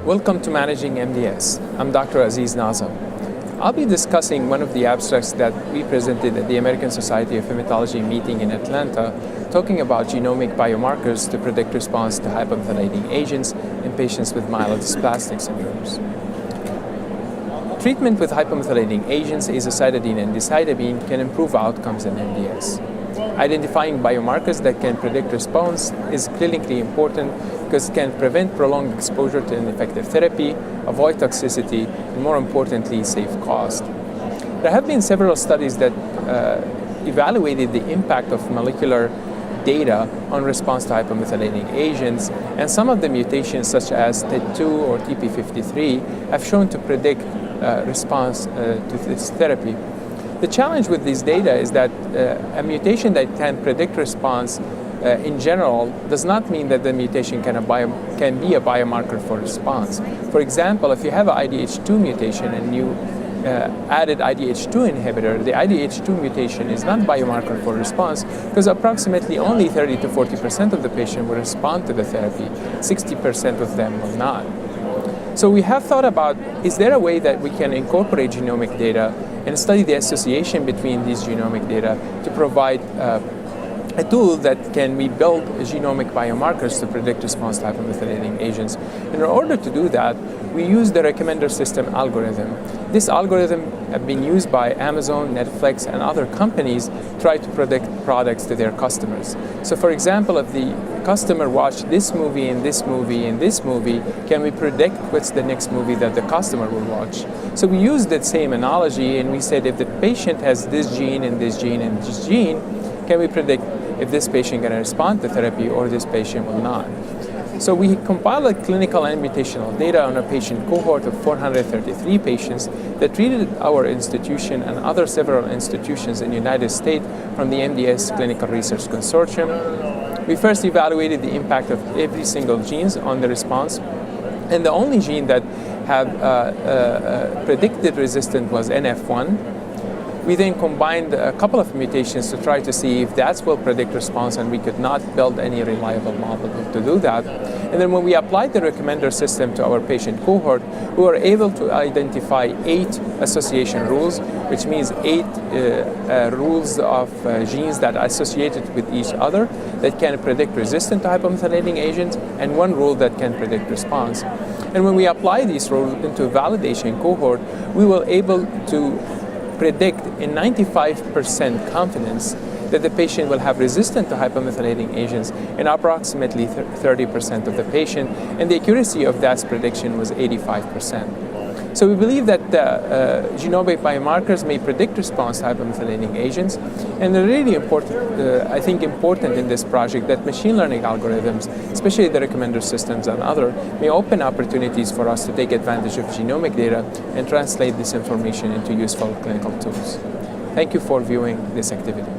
Welcome to Managing MDS. I'm Dr. Aziz Nazem. I'll be discussing one of the abstracts that we presented at the American Society of Hematology meeting in Atlanta, talking about genomic biomarkers to predict response to hypomethylating agents in patients with myelodysplastic syndromes. Treatment with hypomethylating agents, azacitidine and decitabine, can improve outcomes in MDS. Identifying biomarkers that can predict response is clinically important because it can prevent prolonged exposure to ineffective therapy, avoid toxicity, and more importantly, save cost. There have been several studies that evaluated the impact of molecular data on response to hypomethylating agents, and some of the mutations such as TET2 or TP53 have shown to predict response to this therapy. The challenge with these data is that a mutation that can predict response in general does not mean that the mutation can be a biomarker for response. For example, if you have an IDH2 mutation and you added IDH2 inhibitor, the IDH2 mutation is not a biomarker for response because approximately only 30 to 40% of the patient will respond to the therapy, 60% of them will not. So we have thought about, is there a way that we can incorporate genomic data and study the association between these genomic data to provide a tool that can we build genomic biomarkers to predict response to hypomethylating agents. In order to do that, we use the recommender system algorithm. This algorithm has been used by Amazon, Netflix, and other companies to try to predict products to their customers. So for example, if the customer watched this movie and this movie and this movie, can we predict what's the next movie that the customer will watch? So we used that same analogy and we said if the patient has this gene and this gene and this gene, can we predict if this patient can respond to therapy or this patient will not? So we compiled clinical and mutational data on a patient cohort of 433 patients that treated our institution and other several institutions in the United States from the MDS Clinical Research Consortium. We first evaluated the impact of every single gene on the response, and the only gene that had predicted resistance was NF1. We then combined a couple of mutations to try to see if that will predict response, and we could not build any reliable model to do that. And then when we applied the recommender system to our patient cohort, we were able to identify 8 association rules, which means 8 rules of genes that are associated with each other that can predict resistance to hypomethylating agents, and 1 rule that can predict response. And when we apply these rules into a validation cohort, we were able to predict in 95% confidence that the patient will have resistance to hypomethylating agents in approximately 30% of the patient, and the accuracy of that prediction was 85%. So we believe that genomic biomarkers may predict response to hypomethylating agents, and they're really important in this project that machine learning algorithms, especially the recommender systems and other, may open opportunities for us to take advantage of genomic data and translate this information into useful clinical tools. Thank you for viewing this activity.